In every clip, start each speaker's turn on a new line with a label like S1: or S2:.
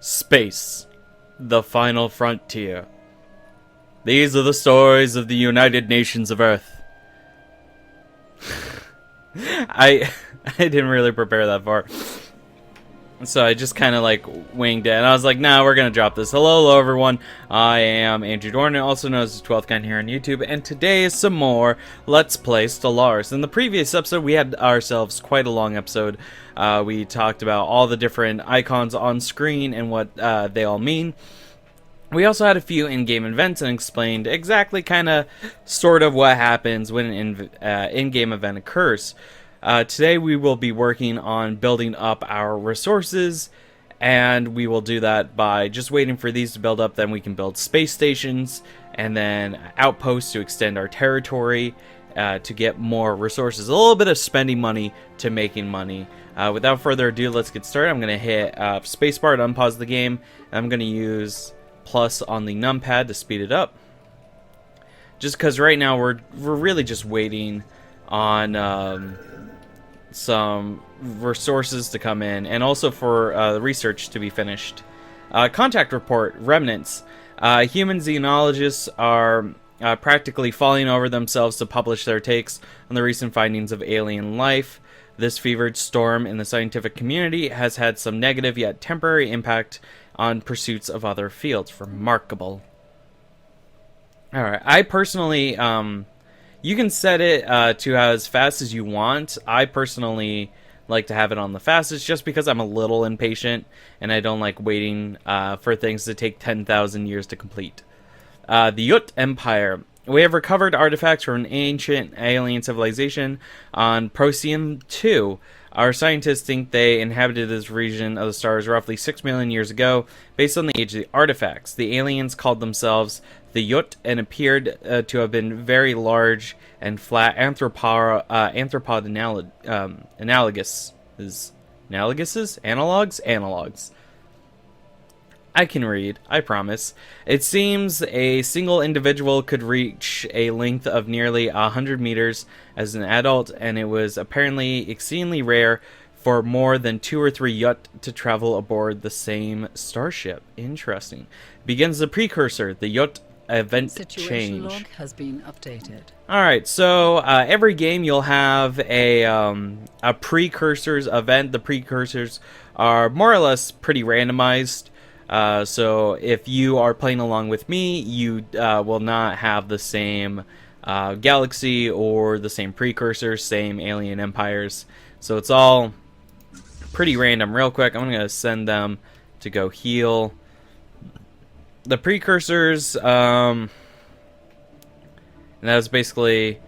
S1: Space, the final frontier. These are the stories of the United Nations of Earth. I didn't really prepare that far. So I just kind of like winged it, and I was like, nah, we're going to drop this. Hello, everyone. I am Andrew Dornan, also known as the 12th Kind here on YouTube, and today is some more Let's Play Stellaris. In the previous episode, we had ourselves quite a long episode. We talked about all the different icons on screen and what they all mean. We also had a few in-game events and explained exactly kind of sort of what happens when an in-game event occurs. Today we will be working on building up our resources, and we will do that by just waiting for these to build up. Then we can build space stations and then outposts to extend our territory to get more resources. A little bit of spending money to making money. Without further ado, let's get started. I'm going to hit spacebar to unpause the game, and I'm going to use plus on the numpad to speed it up. Just because right now we're really just waiting on some resources to come in, and also for the research to be finished. Contact report, remnants. Human xenologists are practically falling over themselves to publish their takes on the recent findings of alien life. This fevered storm in the scientific community has had some negative yet temporary impact on pursuits of other fields. Remarkable. Alright, I personally, you can set it to as fast as you want. I personally like to have it on the fastest just because I'm a little impatient and I don't like waiting for things to take 10,000 years to complete. The Yut Empire. We have recovered artifacts from an ancient alien civilization on Procyon 2. Our scientists think they inhabited this region of the stars roughly 6 million years ago, based on the age of the artifacts. The aliens called themselves the Yut and appeared to have been very large and flat anthropod analogs. I can read, I promise. It seems a single individual could reach a length of nearly 100 meters as an adult, and it was apparently exceedingly rare for more than 2 or 3 Yut to travel aboard the same starship. Interesting. Begins the precursor, the Yut event
S2: Situation
S1: change.
S2: log has been updated.
S1: Alright, so every game you'll have a precursors event. The precursors are more or less pretty randomized. So if you are playing along with me, you will not have the same galaxy or the same precursors, same alien empires. So it's all pretty random. Real quick, I'm going to send them to go heal. The precursors, and that was basically,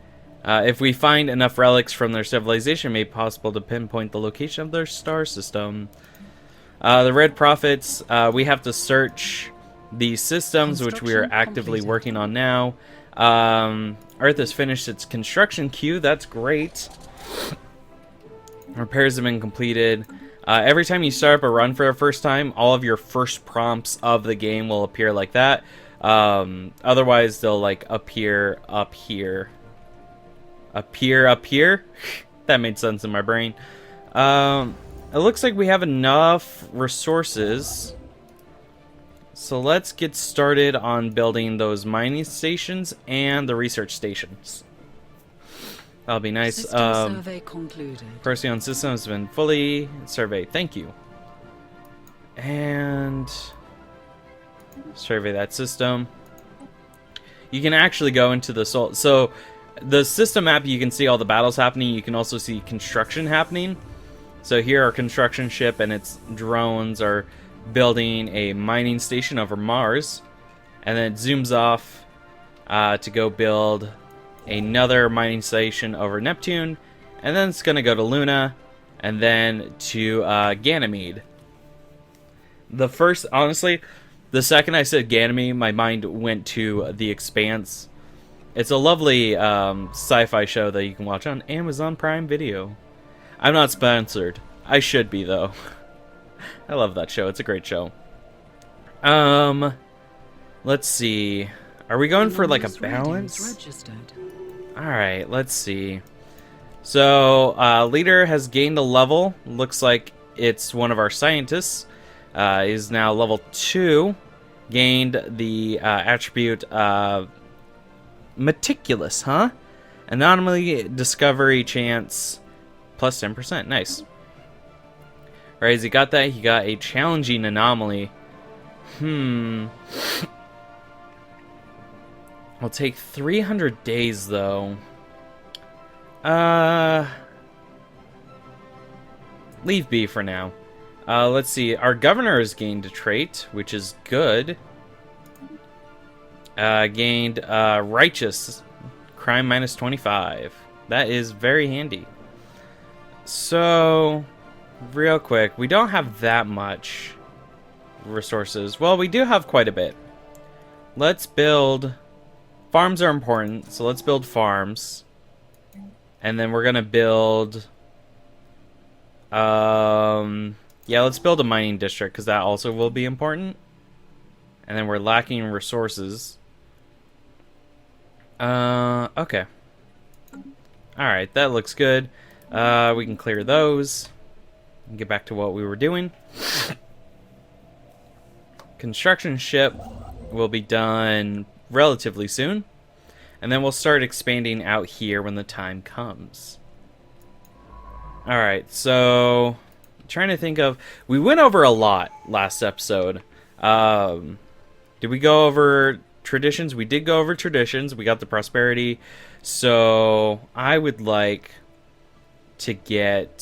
S1: if we find enough relics from their civilization, it may be possible to pinpoint the location of their star system. The Red Prophets, we have to search the systems, which we are actively working on now. Earth has finished its construction queue. That's great. Repairs have been completed. Every time you start up a run for the first time, all of your first prompts of the game will appear like that. Otherwise, they'll like appear up here. Appear up here? That made sense in my brain. It looks like we have enough resources. So let's get started on building those mining stations and the research stations. That'll be nice.
S2: System survey concluded.
S1: Procyon system has been fully surveyed. Thank you. And survey that system. You can actually go into the so the system map, you can see all the battles happening. You can also see construction happening. So here our construction ship and its drones are building a mining station over Mars. And then it zooms off to go build another mining station over Neptune. And then it's going to go to Luna and then to Ganymede. Honestly, the second I said Ganymede, my mind went to The Expanse. It's a lovely sci-fi show that you can watch on Amazon Prime Video. I'm not sponsored. I should be, though. I love that show. It's a great show. Let's see. Are we going for, like, a balance? Alright, let's see. So, leader has gained a level. Looks like it's one of our scientists. is now level 2. Gained the attribute Meticulous, huh? Anomaly discovery chance plus 10%. Nice. Alright, as he got that, he got a challenging anomaly. I'll take 300 days, though. Leave B for now. Let's see. Our governor has gained a trait, which is good. Gained righteous. Crime minus 25. That is very handy. So, real quick, we don't have that much resources. Well, we do have quite a bit. Let's build... Farms are important, so let's build farms. And then we're going to build... yeah, let's build a mining district, because that also will be important. And then we're lacking resources. Okay. Alright, that looks good. We can clear those. And get back to what we were doing. Construction ship will be done relatively soon. And then we'll start expanding out here when the time comes. Alright, so... I'm trying to think of... We went over a lot last episode. Did we go over traditions? We did go over traditions. We got the prosperity. So, I would like to get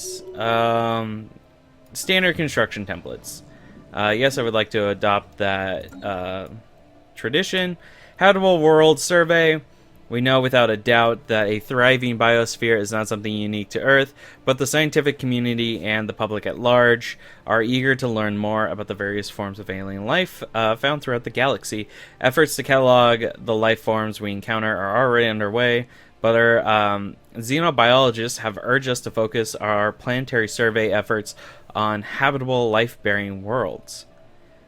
S1: standard construction templates. Yes, I would like to adopt that tradition. Habitable world survey. We know without a doubt that a thriving biosphere is not something unique to Earth, but the scientific community and the public at large are eager to learn more about the various forms of alien life found throughout the galaxy. Efforts to catalog the life forms we encounter are already underway, but our xenobiologists have urged us to focus our planetary survey efforts on habitable life-bearing worlds.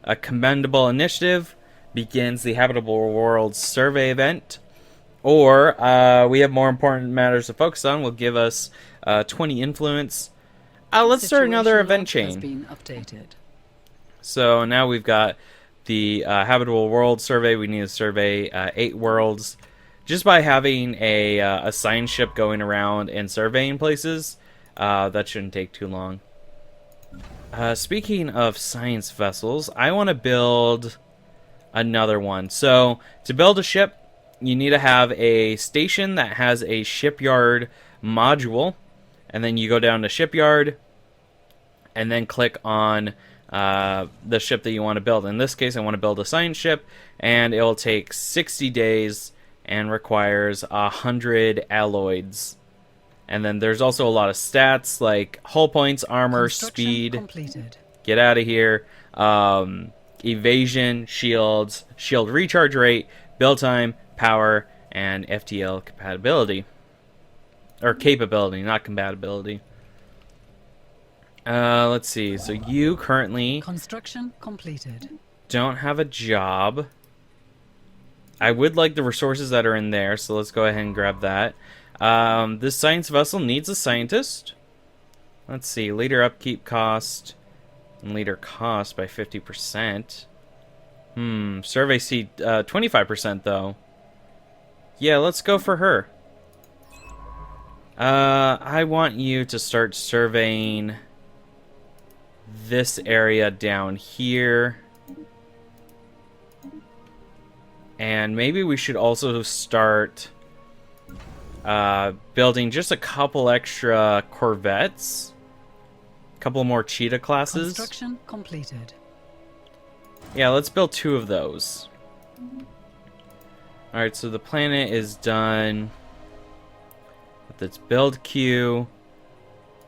S1: A commendable initiative begins the Habitable Worlds Survey event, or we have more important matters to focus on. Will give us 20 influence. Let's start another event chain.
S2: Has been updated.
S1: So now we've got the Habitable World Survey. We need to survey 8 worlds. Just by having a science ship going around and surveying places, that shouldn't take too long. Speaking of science vessels, I want to build another one. So to build a ship, you need to have a station that has a shipyard module, and then you go down to shipyard and then click on the ship that you want to build. In this case, I want to build a science ship, and it will take 60 days and requires 100 alloys. And then there's also a lot of stats like hull points, armor, speed.
S2: Completed.
S1: Get out of here. Evasion, shields, shield recharge rate, build time, power, and FTL compatibility. Or capability, not compatibility. Let's see. So you currently...
S2: Construction completed.
S1: Don't have a job. I would like the resources that are in there, so let's go ahead and grab that. This science vessel needs a scientist. Let's see. Leader upkeep cost and leader cost by 50%. Survey C 25% though. Yeah, let's go for her. I want you to start surveying this area down here. And maybe we should also start building just a couple extra corvettes. A couple more cheetah classes.
S2: Construction completed.
S1: Yeah, let's build 2 of those. Alright, so the planet is done with its build queue.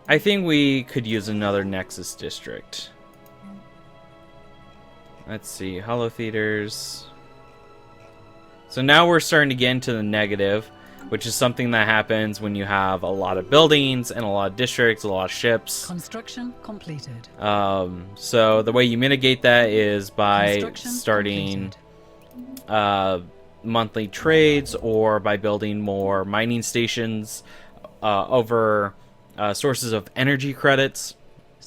S1: I think we could use another Nexus district. Let's see, Hollow Theaters. So now we're starting to get into the negative, which is something that happens when you have a lot of buildings and a lot of districts, a lot of ships.
S2: Construction completed.
S1: So the way you mitigate that is by starting monthly trades, or by building more mining stations over sources of energy credits.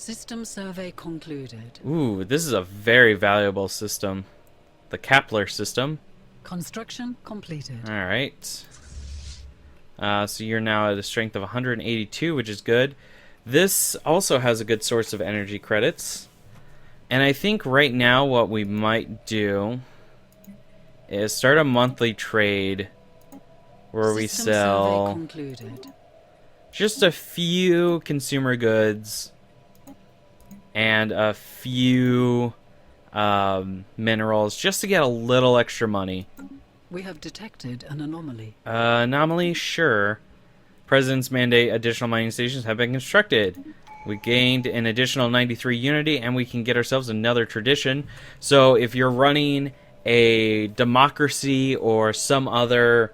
S2: System survey concluded.
S1: Ooh, this is a very valuable system. The Kepler system.
S2: Construction completed.
S1: Alright. So you're now at a strength of 182, which is good. This also has a good source of energy credits. And I think right now what we might do is start a monthly trade where we
S2: System survey
S1: sell
S2: concluded.
S1: just a few consumer goods and a few minerals just to get a little extra money.
S2: We have detected an anomaly.
S1: Anomaly, sure. President's mandate additional mining stations have been constructed. We gained an additional 93 unity, and we can get ourselves another tradition. So if you're running a democracy or some other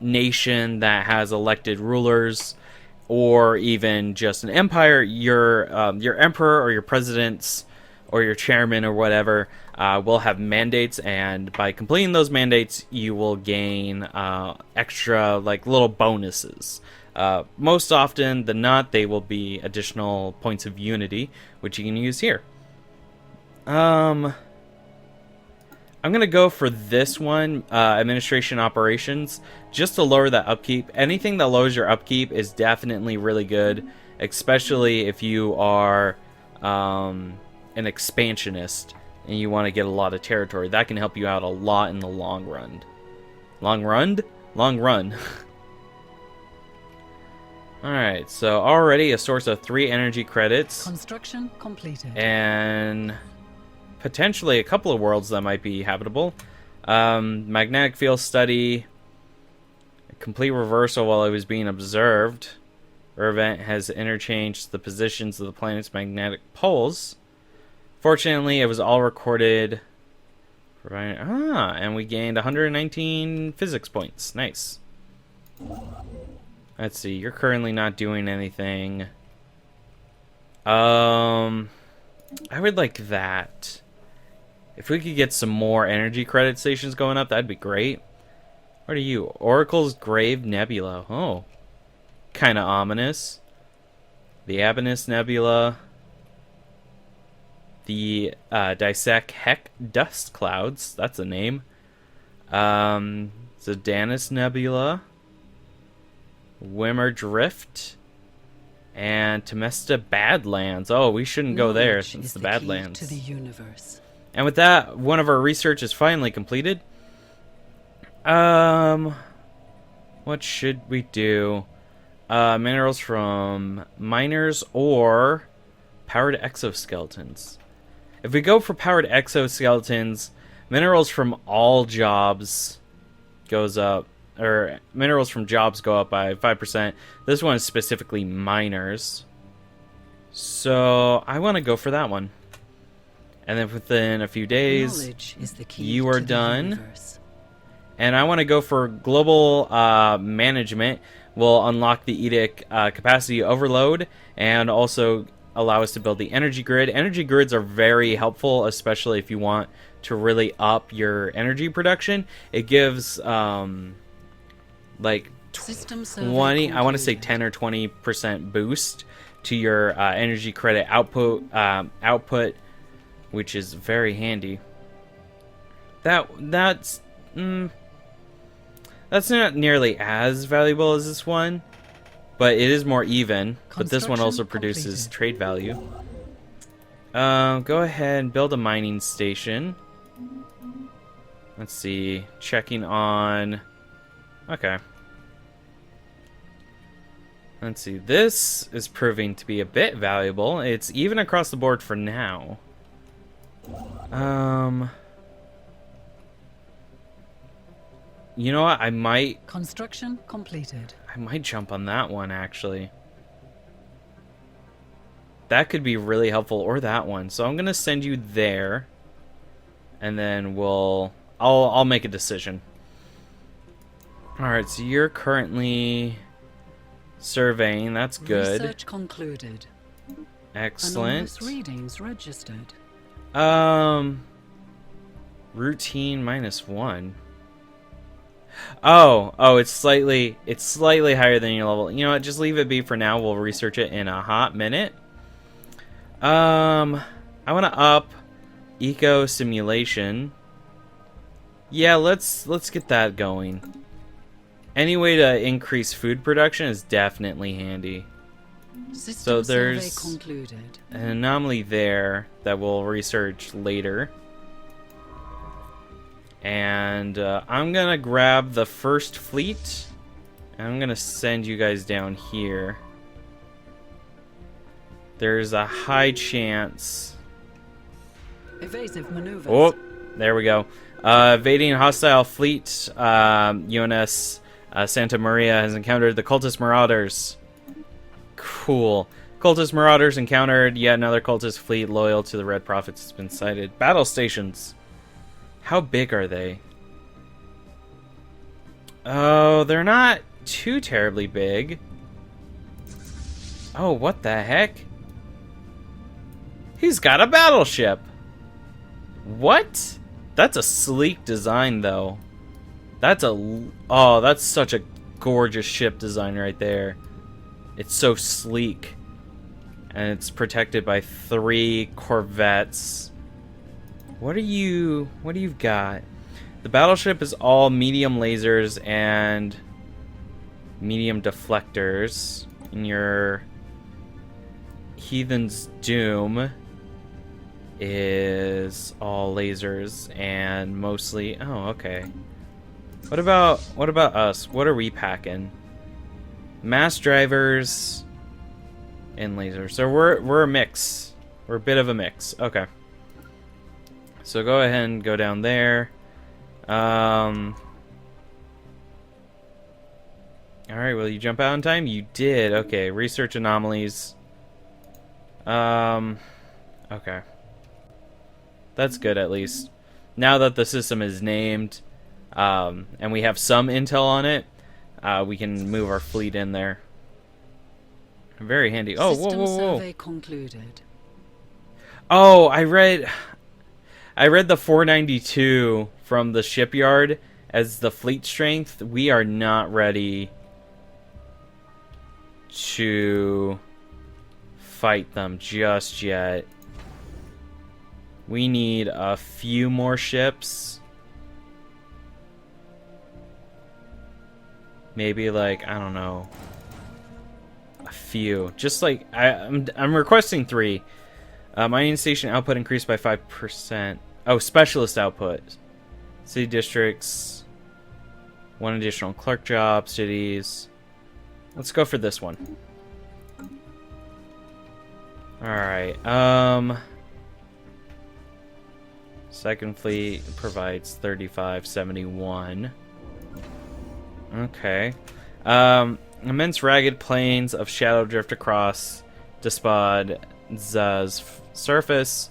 S1: nation that has elected rulers, or even just an empire, your emperor or your presidents or your chairman or whatever will have mandates, and by completing those mandates, you will gain extra like little bonuses. Most often than not, they will be additional points of unity, which you can use here. I'm gonna go for this one, administration operations, just to lower that upkeep. Anything that lowers your upkeep is definitely really good, especially if you are an expansionist and you want to get a lot of territory. That can help you out a lot in the long run. Long run? Long run. Alright, so already a source of 3 energy credits.
S2: Construction completed.
S1: And potentially a couple of worlds that might be habitable. Magnetic field study. Complete reversal while it was being observed. Our event has interchanged the positions of the planet's magnetic poles. Fortunately, it was all recorded. And we gained 119 physics points. Nice. Let's see. You're currently not doing anything. I would like that. If we could get some more energy credit stations going up, that'd be great. What are you? Oracle's Grave Nebula. Oh. Kind of ominous. The Abenus Nebula. The Dissect Heck Dust Clouds. That's a name. Zedanus Nebula. Wimmer Drift. And Temesta Badlands. Oh, we shouldn't go there
S2: Knowledge
S1: since
S2: is
S1: the
S2: key
S1: Badlands.
S2: to the universe.
S1: And with that, one of our research is finally completed. What should we do? Minerals from miners or powered exoskeletons. If we go for powered exoskeletons, minerals from all jobs goes up, or minerals from jobs go up by 5%. This one is specifically miners. So I want to go for that one. And then within a few days,
S2: Knowledge is the key
S1: you are
S2: to the
S1: done.
S2: universe.
S1: And I want to go for global management. Will unlock the edict capacity overload and also allow us to build the energy grid. Energy grids are very helpful, especially if you want to really up your energy production. It gives like
S2: System survey
S1: 20, I want to say
S2: concluded.
S1: 10 or 20% boost to your energy credit output, which is very handy. That's not nearly as valuable as this one, but it is more even. But this one also
S2: Construction
S1: produces
S2: completed.
S1: trade value. Go ahead and build a mining station. Let's see. Checking on... Okay. Let's see. This is proving to be a bit valuable. It's even across the board for now. You know what? I might
S2: Construction completed.
S1: jump on that one, actually. That could be really helpful, or that one. So I'm gonna send you there, and then I'll make a decision. All right, so you're currently surveying. That's good.
S2: Research concluded.
S1: Excellent.
S2: Anomalous readings registered.
S1: Routine -1. Oh, it's slightly higher than your level. You know what? Just leave it be for now. We'll research it in a hot minute. I want to up eco simulation. Yeah, let's get that going. Any way to increase food production is definitely handy.
S2: System
S1: So there's
S2: survey concluded.
S1: an anomaly there that we'll research later. And I'm going to grab the first fleet. And I'm going to send you guys down here. There's a high chance.
S2: Evasive maneuvers.
S1: Oh, there we go. Evading a hostile fleet. UNS Santa Maria has encountered the cultist marauders. Cool. Cultist marauders encountered. Yet another cultist fleet loyal to the Red Prophets has been sighted. Battle stations. How big are they? Oh, they're not too terribly big. Oh, what the heck? He's got a battleship. What? That's a sleek design, though. That's such a gorgeous ship design right there. It's so sleek. And it's protected by 3 corvettes. What do you've got? The battleship is all medium lasers and medium deflectors. And your Heathen's Doom is all lasers and mostly... Oh, okay. What about us? What are we packing? Mass drivers and lasers. So we're a mix. We're a bit of a mix. Okay. So go ahead and go down there. Alright, will you jump out in time? You did. Okay, research anomalies. Okay. That's good, at least. Now that the system is named, and we have some intel on it, we can move our fleet in there. Very handy. Oh,
S2: System
S1: whoa.
S2: survey concluded.
S1: Oh, I read the 492 from the shipyard as the fleet strength. We are not ready to fight them just yet. We need a few more ships. Maybe like, I don't know, a few. Just like I'm requesting 3. Mining station output increased by 5%. Oh, specialist output. City districts. 1 additional clerk job. Cities. Let's go for this one. Alright. Second fleet provides 3571. Okay. Immense ragged plains of shadow drift across Despad's surface,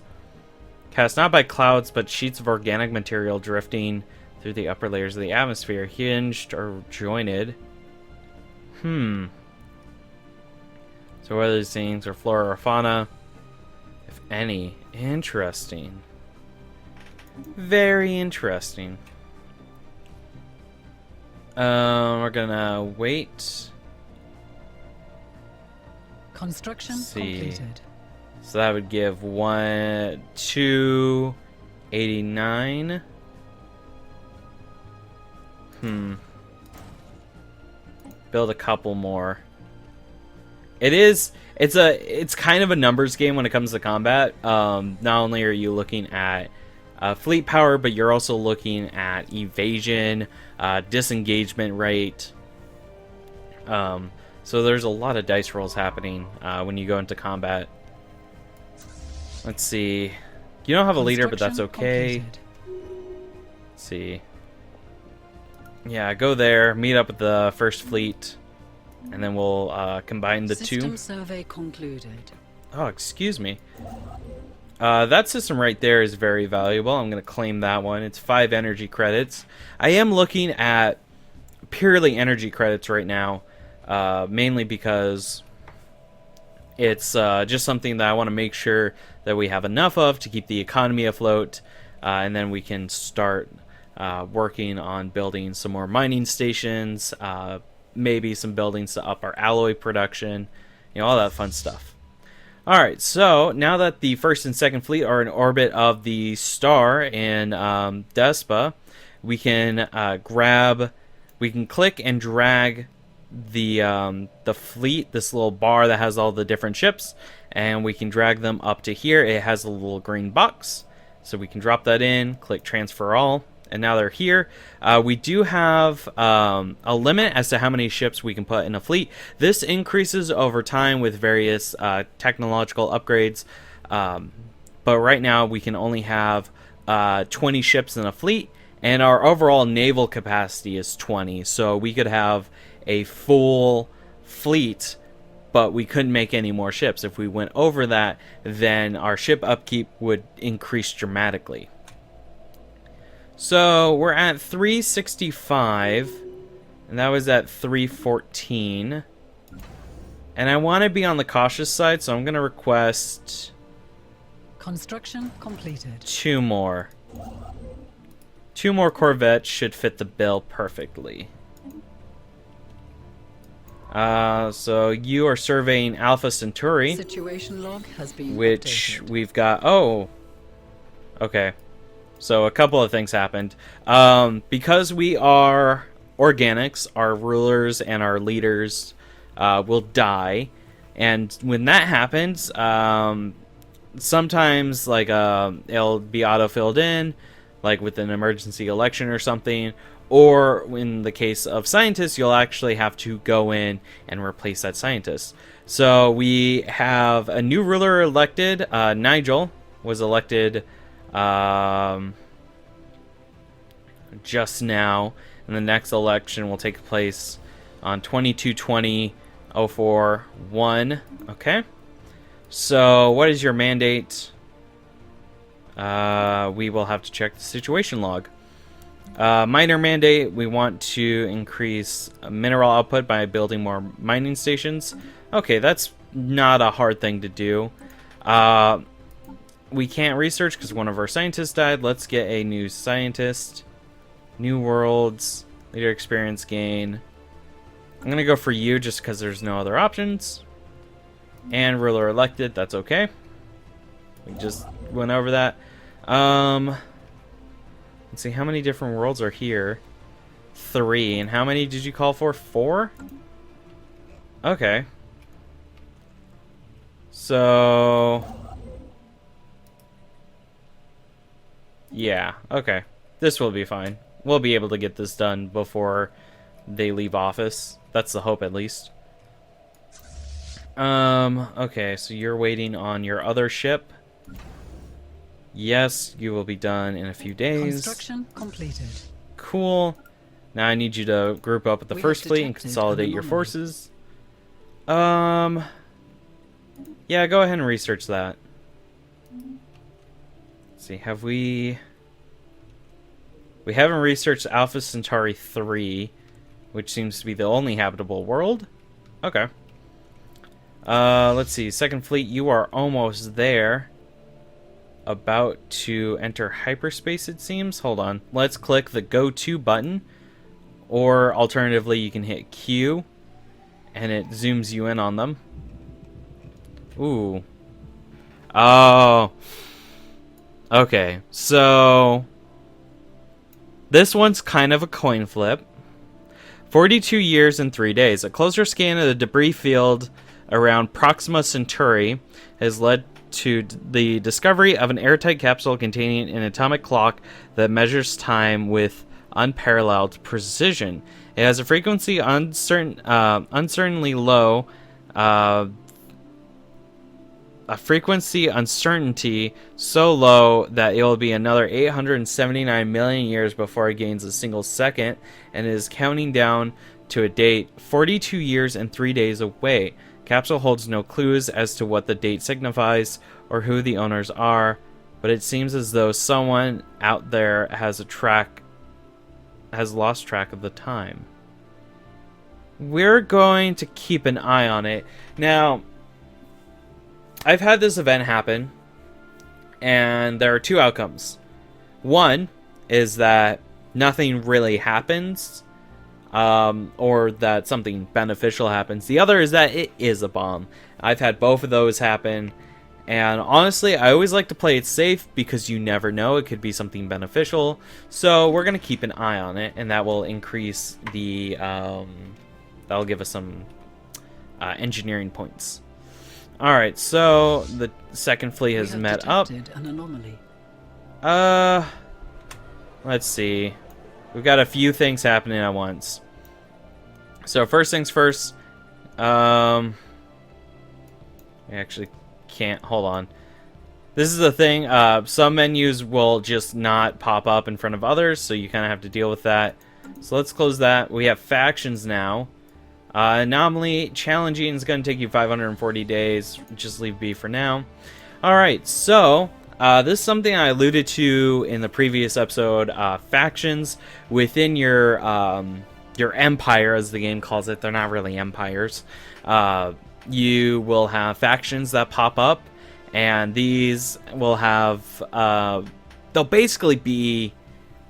S1: cast not by clouds but sheets of organic material drifting through the upper layers of the atmosphere, hinged or jointed. So whether these things are flora or fauna, if any. Interesting. Very interesting. We're gonna wait.
S2: Construction
S1: See.
S2: completed.
S1: So that would give 289. Build a couple more. It's kind of a numbers game when it comes to combat. Not only are you looking at fleet power, but you're also looking at evasion, disengagement rate. So there's a lot of dice rolls happening when you go into combat. Let's see. You don't have a leader, but that's okay.
S2: Completed.
S1: Let's see. Yeah, go there, meet up with the first fleet, and then we'll combine the
S2: System
S1: two.
S2: survey concluded.
S1: Oh, excuse me. That system right there is very valuable. I'm going to claim that one. It's 5 energy credits. I am looking at purely energy credits right now, mainly because it's just something that I want to make sure that we have enough of to keep the economy afloat, and then we can start working on building some more mining stations, maybe some buildings to up our alloy production, all that fun stuff. All right, so now that the first and second fleet are in orbit of the star in Despa, we can click and drag the fleet, this little bar that has all the different ships, and we can drag them up to here. It has a little green box, so we can drop that in, click transfer all, and now they're here. We do have a limit as to how many ships we can put in a fleet. This increases over time with various technological upgrades, but right now we can only have 20 ships in a fleet, and our overall naval capacity is 20, so we could have a full fleet, but we couldn't make any more ships. If we went over that, then our ship upkeep would increase dramatically. So we're at 365, and that was at 314. And I want to be on the cautious side, so I'm going to request...
S2: Construction completed.
S1: 2 more. 2 more Corvettes should fit the bill perfectly. So you are surveying Alpha Centauri.
S2: Situation log has been
S1: which
S2: updated.
S1: We've got... Oh! Okay. So a couple of things happened. Because we are organics, our rulers and our leaders will die. And when that happens, sometimes it'll be auto-filled in, like with an emergency election or something. Or in the case of scientists, you'll actually have to go in and replace that scientist. So we have a new ruler elected. Nigel was elected just now, and the next election will take place on 22/20/04/1. Okay. So what is your mandate? We will have to check the situation log. Minor mandate, we want to increase mineral output by building more mining stations. Okay, that's not a hard thing to do. We can't research because one of our scientists died. Let's get a new scientist. New worlds, leader experience gain. I'm going to go for you just because there's no other options. And ruler elected, that's okay. We just went over that. Let's see, how many different worlds are here? 3. And how many did you call for? 4? Okay. So... yeah, okay. This will be fine. We'll be able to get this done before they leave office. That's the hope, at least. Okay, so you're waiting on your other ship. Yes, you will be done in a few days.
S2: Construction completed.
S1: Cool. Now I need you to group up with the first fleet and consolidate your forces. Yeah, go ahead and research that. Let's see, have we... We haven't researched Alpha Centauri 3, which seems to be the only habitable world. Okay. Let's see, second fleet, you are almost there. About to enter hyperspace, it seems. Hold on. Let's click the Go To button. Or alternatively, you can hit Q. And it zooms you in on them. Ooh. Oh. Okay. So... this one's kind of a coin flip. 42 years and 3 days. A closer scan of the debris field around Proxima Centauri has led to the discovery of an airtight capsule containing an atomic clock that measures time with unparalleled precision. It has a frequency uncertainly low, a frequency uncertainty so low that it will be another 879 million years before it gains a single second, and is counting down to a date 42 years and 3 days away. Capsule holds no clues as to what the date signifies or who the owners are, but it seems as though someone out there has lost track of the time. We're going to keep an eye on it. Now, I've had this event happen, and there are 2 outcomes. One is that nothing really happens, or that something beneficial happens. The other is that it is a bomb. I've had both of those happen, and honestly, I always like to play it safe because you never know, it could be something beneficial. So we're going to keep an eye on it, and that will increase the, that'll give us some engineering points. Alright, so the second fleet has met up.
S2: An anomaly.
S1: Let's see. We've got a few things happening at once. So first things first, I actually can't, hold on. This is the thing, some menus will just not pop up in front of others, so you kind of have to deal with that. So let's close that. We have factions now. Anomaly, challenging is going to take you 540 days. Just leave B for now. Alright, so this is something I alluded to in the previous episode. Factions within your empire, as the game calls it. They're not really empires. You will have factions that pop up, and these will have, they'll basically be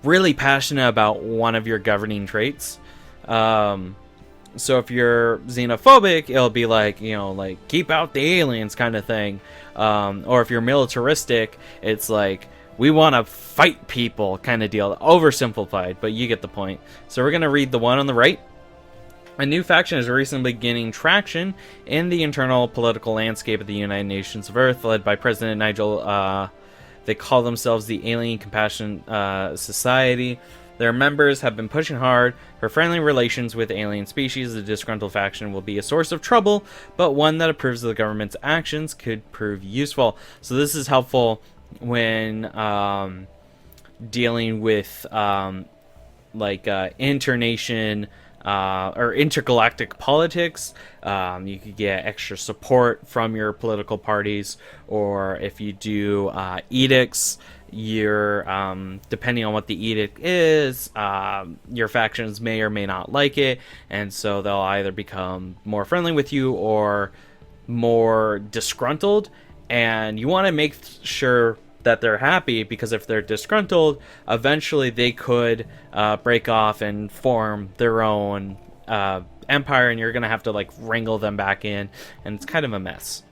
S1: really passionate about one of your governing traits. So if you're xenophobic, it'll be like, you know, like, keep out the aliens kind of thing. Or if you're militaristic, it's like, we want to fight people kind of deal. Oversimplified, but you get the point. So we're going to read the one on the right. A new faction is recently gaining traction in the internal political landscape of the United Nations of Earth, led by President Nigel. They call themselves the Alien Compassion Society. Their members have been pushing hard for friendly relations with alien species. The disgruntled faction will be a source of trouble, but one that approves of the government's actions could prove useful. So this is helpful when dealing with internation or intergalactic politics. You could get extra support from your political parties, or if you do edicts, you're depending on what the edict is, your factions may or may not like it, and so they'll either become more friendly with you or more disgruntled, and you want to make sure that they're happy, because if they're disgruntled, eventually they could break off and form their own empire, and you're gonna have to like wrangle them back in, and it's kind of a mess.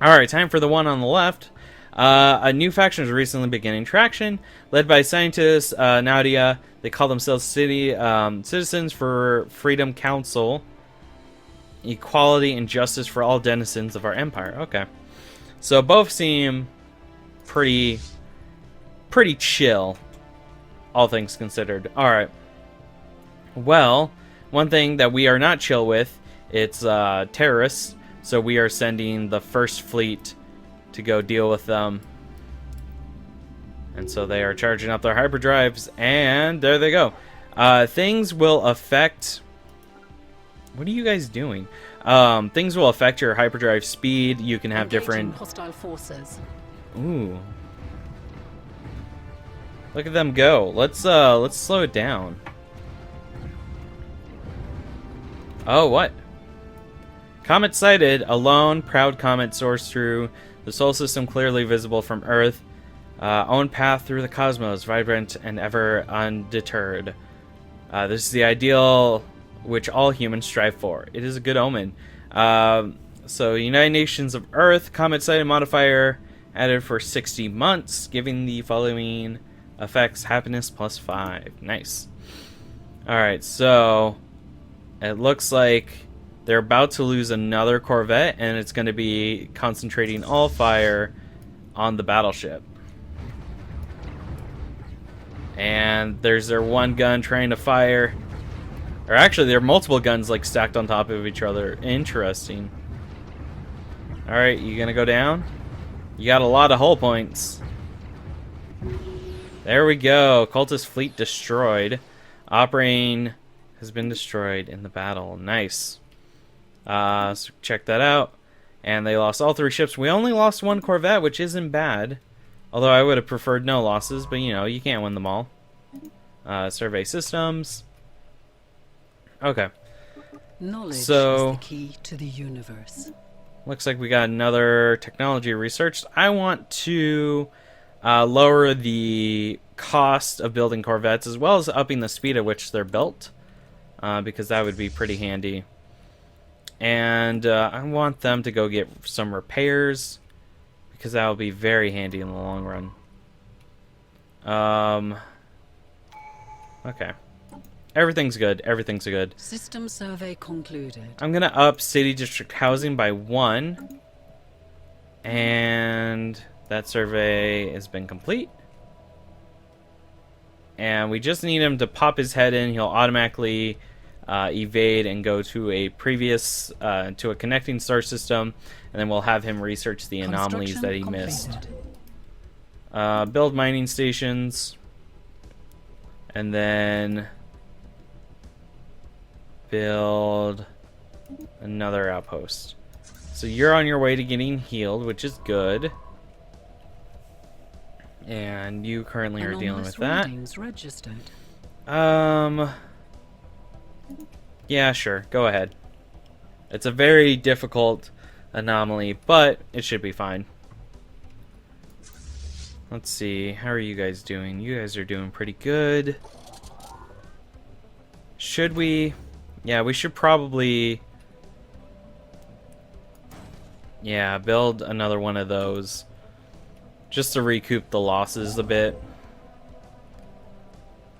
S1: Alright, time for the one on the left. A new faction is recently beginning traction, led by scientists, Nadia. They call themselves Citizens for Freedom Council. Equality and justice for all denizens of our empire. Okay. So both seem pretty chill, all things considered. Alright. Well, one thing that we are not chill with, it's terrorists. So we are sending the first fleet to go deal with them. And so they are charging up their hyperdrives, and there they go. Things will affect... What are you guys doing? Things will affect your hyperdrive speed. You can have different...
S2: hostile forces.
S1: Ooh. Look at them go. Let's slow it down. Oh, what? Comet sighted. A lone, proud comet soars through the solar system, clearly visible from Earth. Own path through the cosmos, vibrant and ever undeterred. This is the ideal which all humans strive for. It is a good omen. So, United Nations of Earth, comet sighted modifier added for 60 months, giving the following effects: happiness plus 5. Nice. Alright, so it looks like they're about to lose another Corvette, and it's going to be concentrating all fire on the battleship. And there's their one gun trying to fire. Or actually, there are multiple guns like stacked on top of each other. Interesting. Alright, you going to go down? You got a lot of hull points. There we go. Cultist fleet destroyed. Operating has been destroyed in the battle. Nice. So check that out. And they lost all 3 ships. We only lost 1 Corvette, which isn't bad. Although I would have preferred no losses, but you know, you can't win them all. Survey systems. Okay.
S2: Knowledge is
S1: So
S2: the key to the universe.
S1: looks like we got another technology research. I want to lower the cost of building corvettes, as well as upping the speed at which they're built, because that would be pretty handy. And I want them to go get some repairs, because that will be very handy in the long run. Okay. Everything's good. Everything's good.
S2: System survey concluded.
S1: I'm going to up city district housing by 1. And that survey has been complete. And we just need him to pop his head in. He'll automatically evade and go to a previous, to a connecting star system. And then we'll have him research the anomalies that he missed. Build mining stations. And then build another outpost. So you're on your way to getting healed, which is good. And you currently are dealing with that.
S2: Registered.
S1: Yeah, sure. Go ahead. It's a very difficult anomaly, but it should be fine. Let's see. How are you guys doing? You guys are doing pretty good. Should we? Yeah, we should probably... Yeah, build another one of those. Just to recoup the losses a bit.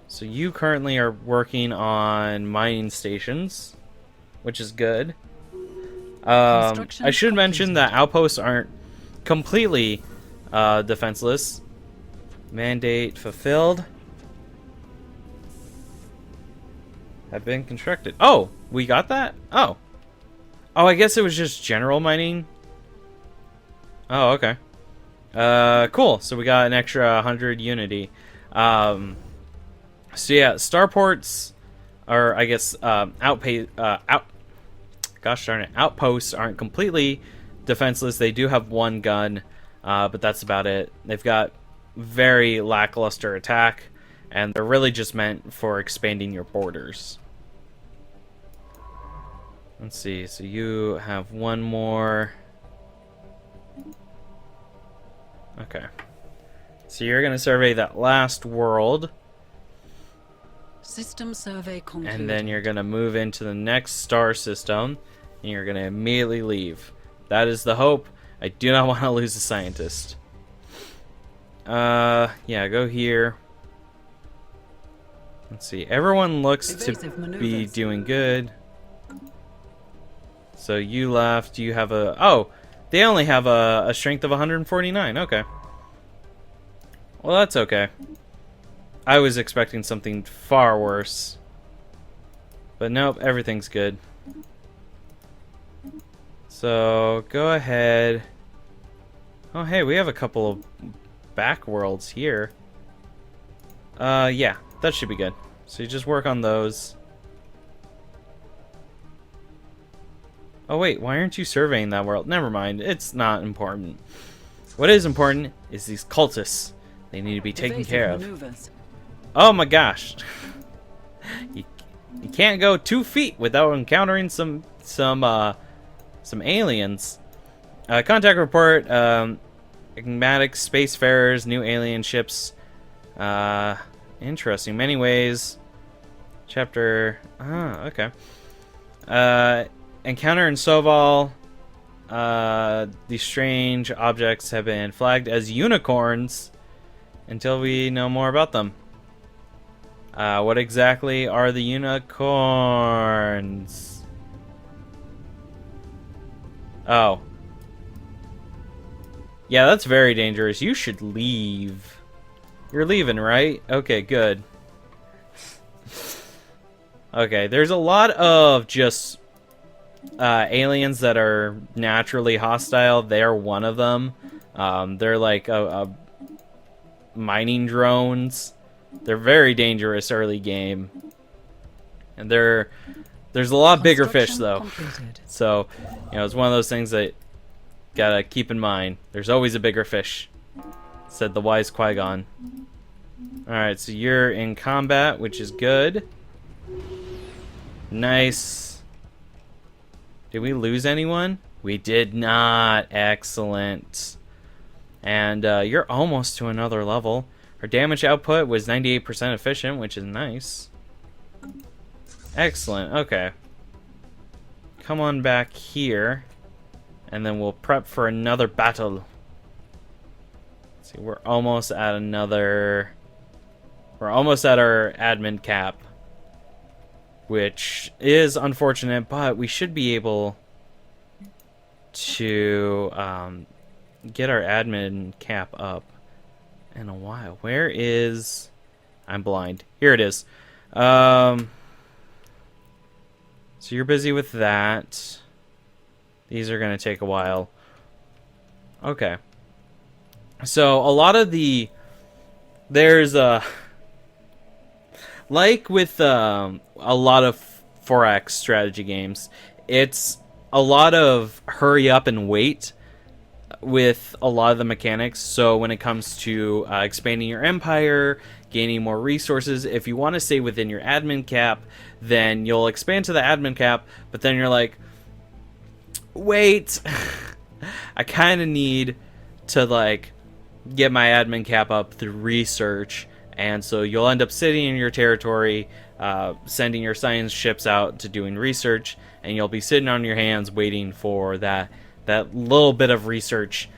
S1: So you currently are working on mining stations, which is good. I should mention that outposts aren't completely defenseless. Mandate fulfilled. Have been constructed. Oh, we got that? Oh. Oh, I guess it was just general mining. Oh, okay. Cool. So we got an extra 100 unity. So yeah, starports are, I guess, gosh darn it, outposts aren't completely defenseless. They do have one gun, but that's about it. They've got very lackluster attack, and they're really just meant for expanding your borders. Let's see. So you have one more. Okay. So you're going to survey that last world.
S2: System survey concluded.
S1: And then you're going to move into the next star system. And you're going to immediately leave. That is the hope. I do not want to lose a scientist. Yeah, go here. Let's see. Everyone looks to be doing good. So you left. You have a... Oh! They only have a strength of 149. Okay. Well, that's okay. I was expecting something far worse. But nope, everything's good. So, go ahead. Oh, hey, we have a couple of back worlds here. Yeah, that should be good. So you just work on those. Oh wait, why aren't you surveying that world? Never mind, it's not important. What is important is these cultists. They need to be taken care of.
S2: Maneuvers.
S1: Oh my gosh. you can't go 2 feet without encountering some aliens. Contact report, enigmatic spacefarers, new alien ships. Interesting. Many ways. Chapter... okay. Encounter in Soval. These strange objects have been flagged as unicorns until we know more about them. What exactly are the unicorns? Oh. Yeah, that's very dangerous. You should leave. You're leaving, right? Okay, good. Okay, there's a lot of just aliens that are naturally hostile. They're one of them. They're like mining drones. They're very dangerous early game. And there's a lot bigger fish though.
S2: Completed.
S1: So, you know, it's one of those things that gotta keep in mind. There's always a bigger fish, said the wise Qui-Gon. Alright, so you're in combat, which is good. Nice. Did we lose anyone? We did not. Excellent. And you're almost to another level. Our damage output was 98% efficient, which is nice. Excellent. Okay. Come on back here. And then we'll prep for another battle. Let's see, we're almost at another... We're almost at our admin cap. Which is unfortunate, but we should be able to get our admin cap up in a while. Where is... I'm blind. Here it is. So you're busy with that. These are going to take a while. Okay. So a lot of the... There's a... Like with a lot of 4X strategy games, it's a lot of hurry up and wait with a lot of the mechanics. So when it comes to expanding your empire, gaining more resources, if you want to stay within your admin cap, then you'll expand to the admin cap, but then you're like, wait, I kind of need to like get my admin cap up through research. And so you'll end up sitting in your territory, sending your science ships out to doing research, and you'll be sitting on your hands waiting for that little bit of research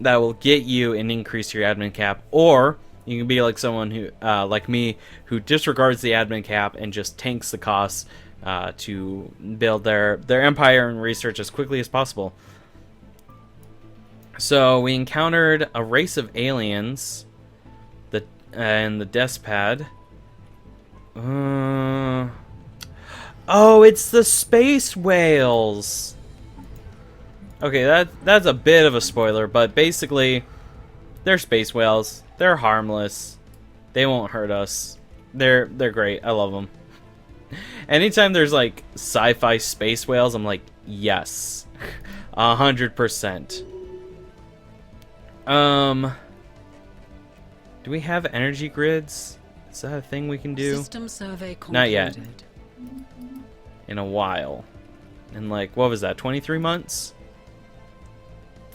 S1: that will get you and increase your admin cap. Or you can be like someone who, like me, who disregards the admin cap and just tanks the costs to build their empire and research as quickly as possible. So we encountered a race of aliens and the Despad. Oh, it's the space whales. Okay, that's a bit of a spoiler, but basically, they're space whales. They're harmless. They won't hurt us. They're great. I love them. Anytime there's like sci-fi space whales, I'm like, yes, 100%. Do we have energy grids? Is that a thing we can do?
S2: System survey concluded.
S1: Not yet. In a while. In like, what was that, 23 months?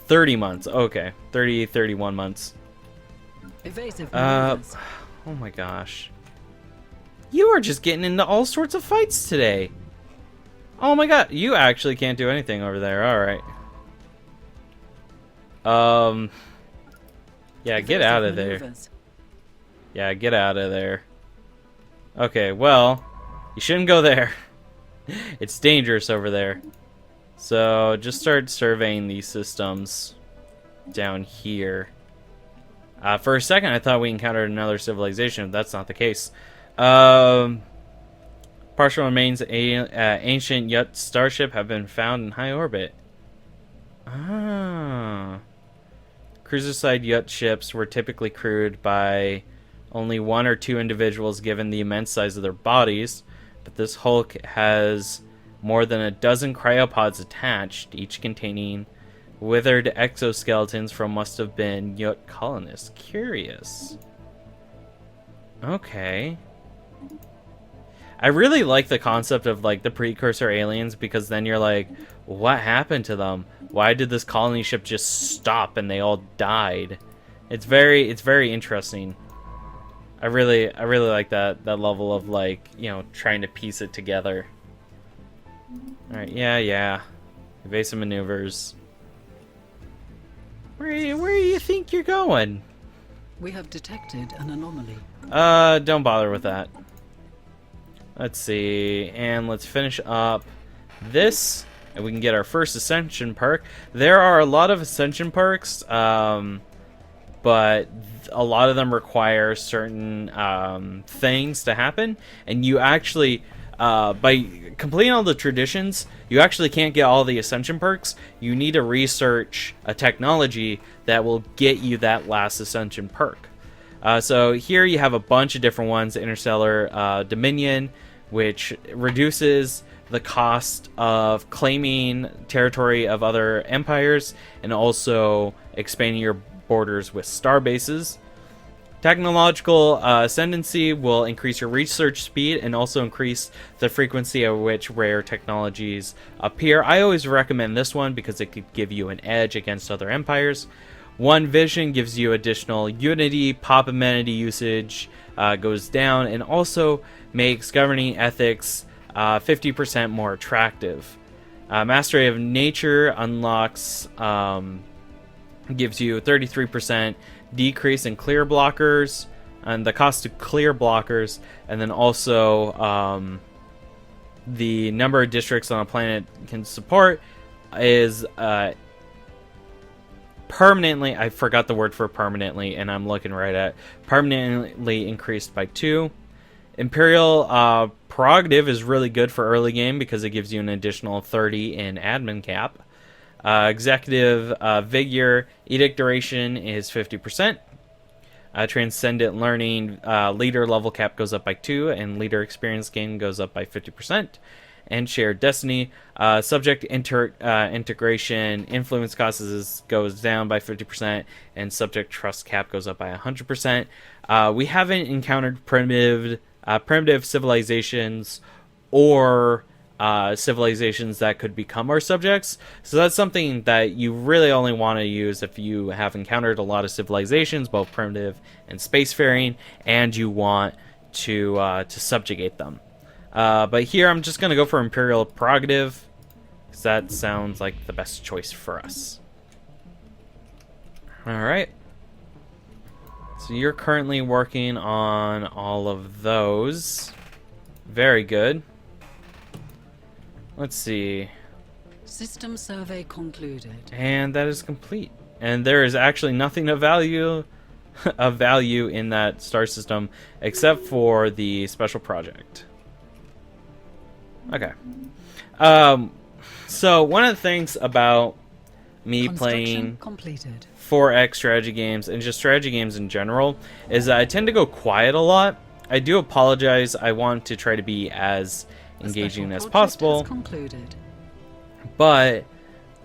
S1: 30 months. Okay. 31 months.
S2: Evasive maneuvers.
S1: Oh my gosh. You are just getting into all sorts of fights today. Oh my god. You actually can't do anything over there. Alright. Yeah, get out of there. Yeah, get out of there. Okay, well, you shouldn't go there. It's dangerous over there. So, just start surveying these systems down here. For a second, I thought we encountered another civilization, but that's not the case. Partial remains of ancient Yut starship have been found in high orbit. Ah. Cruiser-side Yut ships were typically crewed by only one or two individuals given the immense size of their bodies, but this hulk has more than a dozen cryopods attached, each containing withered exoskeletons from must have been Yut colonists. Curious. Okay. I really like the concept of like the precursor aliens, because then you're like, what happened to them? Why did this colony ship just stop and they all died? It's very interesting. I really like that level of like, you know, trying to piece it together. All right, yeah. Evasive maneuvers. Where do you think you're going?
S2: We have detected an anomaly.
S1: Don't bother with that. Let's see, and let's finish up this, and we can get our first Ascension perk. There are a lot of Ascension perks, but a lot of them require certain things to happen, and you actually, by completing all the traditions, you actually can't get all the Ascension perks. You need to research a technology that will get you that last Ascension perk. So here you have a bunch of different ones. Interstellar Dominion, which reduces the cost of claiming territory of other empires and also expanding your borders with star bases. Technological Ascendancy will increase your research speed and also increase the frequency at which rare technologies appear. I always recommend this one because it could give you an edge against other empires. One vision gives you additional unity, pop amenity usage goes down, and also makes governing ethics 50% more attractive. Mastery of nature unlocks, gives you 33% decrease in clear blockers and the cost to clear blockers, and then also the number of districts on a planet can support is permanently, I forgot the word for permanently, and I'm looking right at permanently increased by 2. Imperial prerogative is really good for early game because it gives you an additional 30 in admin cap. Executive vigor edict duration is 50%. Transcendent learning leader level cap goes up by 2, and leader experience gain goes up by 50%. And shared destiny subject integration influence costs goes down by 50%, and subject trust cap goes up by 100%. We haven't encountered primitive civilizations or civilizations that could become our subjects, so that's something that you really only want to use if you have encountered a lot of civilizations, both primitive and spacefaring, and you want to subjugate them. But here I'm just going to go for Imperial Prerogative, because that sounds like the best choice for us. Alright. So you're currently working on all of those. Very good. Let's see.
S2: System survey concluded.
S1: And that is complete. And there is actually nothing of value in that star system except for the special project. Okay. So one of the things about me playing
S2: completed
S1: 4X strategy games and just strategy games in general is that I tend to go quiet a lot. I do apologize. I want to try to be as engaging as possible. But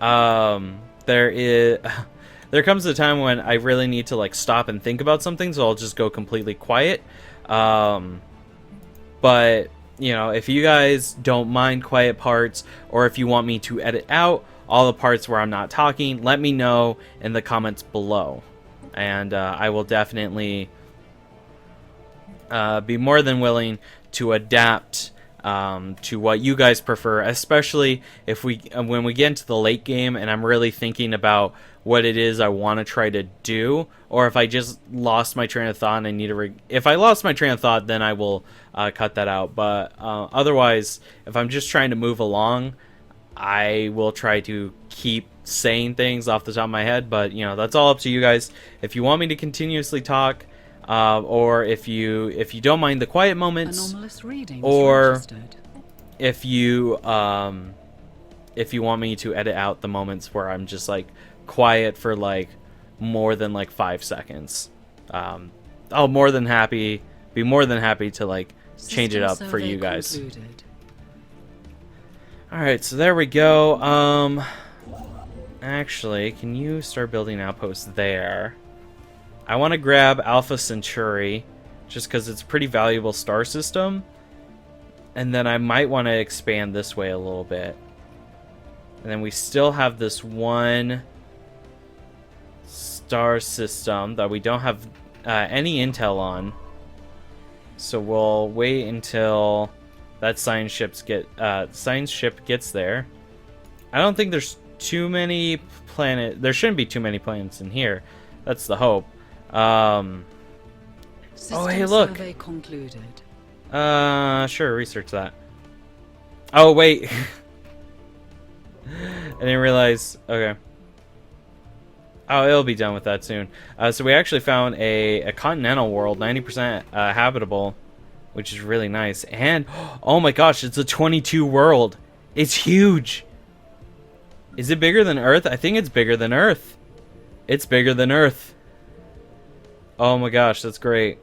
S1: there comes a time when I really need to like stop and think about something, so I'll just go completely quiet. But you know, if you guys don't mind quiet parts, or if you want me to edit out all the parts where I'm not talking, let me know in the comments below, and I will definitely be more than willing to adapt to what you guys prefer, especially if when we get into the late game and I'm really thinking about what it is I want to try to do, or if I just lost my train of thought and I need to if I lost my train of thought, then I will cut that out. But otherwise, if I'm just trying to move along, I will try to keep saying things off the top of my head. But you know, that's all up to you guys. If you want me to continuously talk, or if you don't mind the quiet moments, or registered. if you want me to edit out the moments where I'm just like quiet for like more than like 5 seconds, I'll be more than happy to like change it up for you guys. Concluded. All right, so there we go. Actually, can you start building outposts there? I want to grab Alpha Centauri, just because it's a pretty valuable star system. And then I might want to expand this way a little bit. And then we still have this one star system that we don't have any intel on. So we'll wait until that science ship gets there. I don't think there's too many planets. There shouldn't be too many planets in here. That's the hope. Oh, hey, look. Sure, research that. Oh, wait. I didn't realize. Okay. Oh, it'll be done with that soon. So we actually found a continental world, 90% habitable, which is really nice. And, oh my gosh, it's a 22 world. It's huge. Is it bigger than Earth? I think it's bigger than Earth. It's bigger than Earth. Oh my gosh, that's great.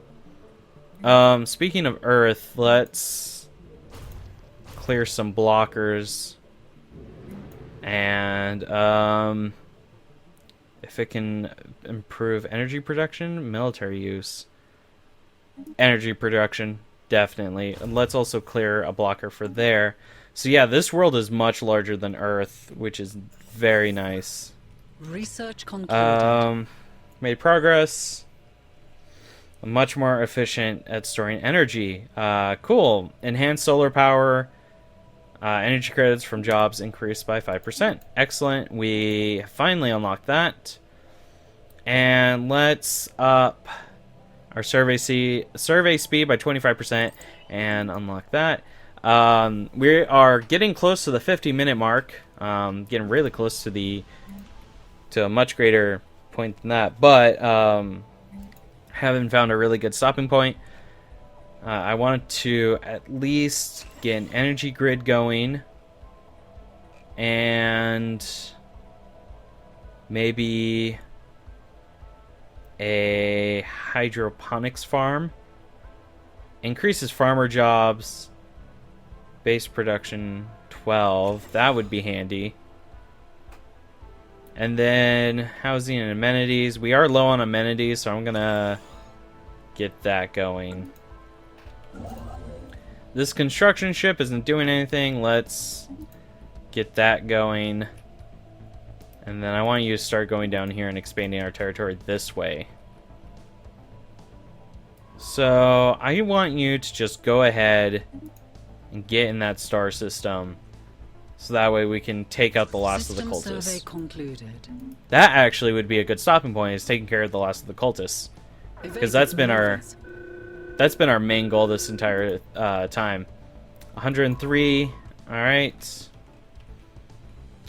S1: Speaking of Earth, let's clear some blockers. And, if it can improve energy production, military use. Energy production, definitely. And let's also clear a blocker for there. So yeah, this world is much larger than Earth, which is very nice.
S2: Research concluded.
S1: Made progress. Much more efficient at storing energy. Cool. Enhanced solar power. Energy credits from jobs increased by 5%. Excellent. We finally unlocked that. And let's up our survey speed by 25% and unlock that. We are getting close to the 50-minute mark. Getting really close to a much greater point than that. But haven't found a really good stopping point. I wanted to at least get an energy grid going. And maybe a hydroponics farm. Increases farmer jobs. Base production 12. That would be handy. And then housing and amenities. We are low on amenities, so I'm going to get that going. This construction ship isn't doing anything. Let's get that going. And then I want you to start going down here and expanding our territory this way. So I want you to just go ahead and get in that star system. So that way we can take out the last of the cultists.
S2: Survey concluded.
S1: That actually would be a good stopping point, is taking care of the last of the cultists. Because that's been our main goal this entire time. 103. Alright.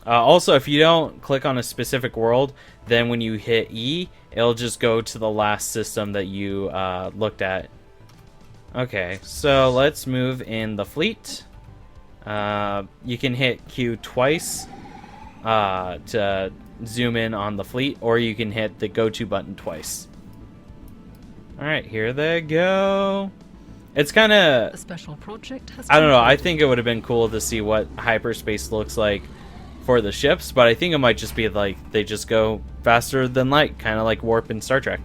S1: Also, if you don't click on a specific world, then when you hit E, it'll just go to the last system that you looked at. Okay, so let's move in the fleet. You can hit Q twice to zoom in on the fleet, or you can hit the go to button twice. Alright, here they go. It's kind of...
S2: A special project has
S1: I don't know, I think it would have been cool to see what hyperspace looks like for the ships, but I think it might just be like they just go faster than light, kind of like warp in Star Trek.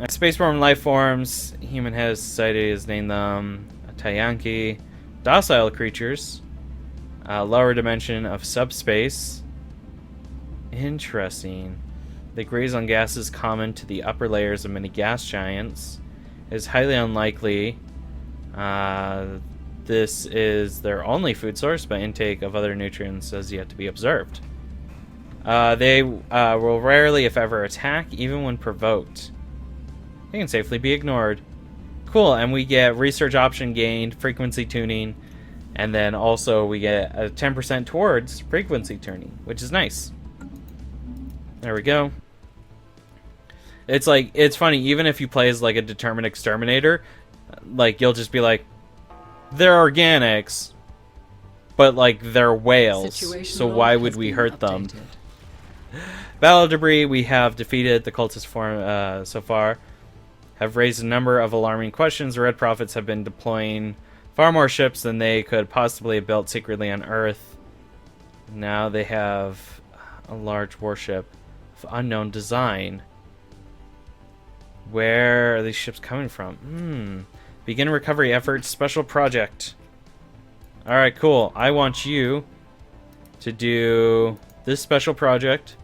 S1: Spaceborne life forms, human has society has named them Tayanki. Docile creatures, lower dimension of subspace. Interesting. They graze on gases common to the upper layers of many gas giants. It is highly unlikely this is their only food source, but intake of other nutrients has yet to be observed. They will rarely, if ever, attack, even when provoked. They can safely be ignored. Cool, and we get research option gained, frequency tuning, and then also we get a 10% towards frequency tuning, which is nice. There we go. It's like, it's funny, even if you play as like a determined exterminator, like you'll just be like, they're organics, but like they're whales, so why would we hurt them? Battle debris, we have defeated the cultist form so far. Have raised a number of alarming questions. The Red Prophets have been deploying far more ships than they could possibly have built secretly on Earth. Now they have a large warship of unknown design. Where are these ships coming from? Begin recovery efforts. Special project. Alright, cool. I want you to do this special project.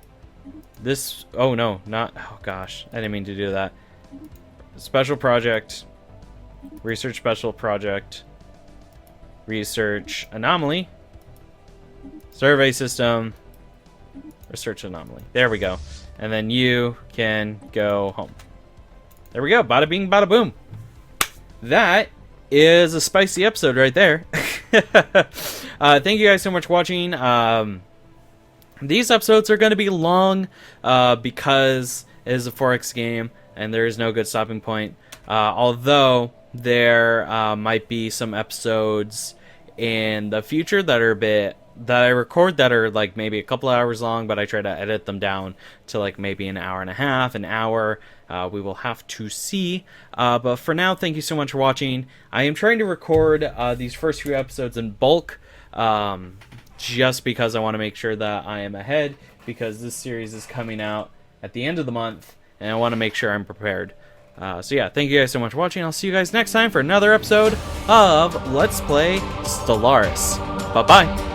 S1: This... Oh, no. Not... Oh, gosh. I didn't mean to do that. Special project, research special project, research anomaly, survey system, research anomaly. There we go. And then you can go home. There we go. Bada bing, bada boom. That is a spicy episode right there. Thank you guys so much for watching. These episodes are going to be long because it is a 4X game. And there is no good stopping point. Although there might be some episodes in the future that are that I record that are like maybe a couple hours long, but I try to edit them down to like maybe an hour and a half, an hour. We will have to see. But for now, thank you so much for watching. I am trying to record these first few episodes in bulk, just because I want to make sure that I am ahead, because this series is coming out at the end of the month. And I want to make sure I'm prepared. So yeah, thank you guys so much for watching. I'll see you guys next time for another episode of Let's Play Stellaris. Bye-bye.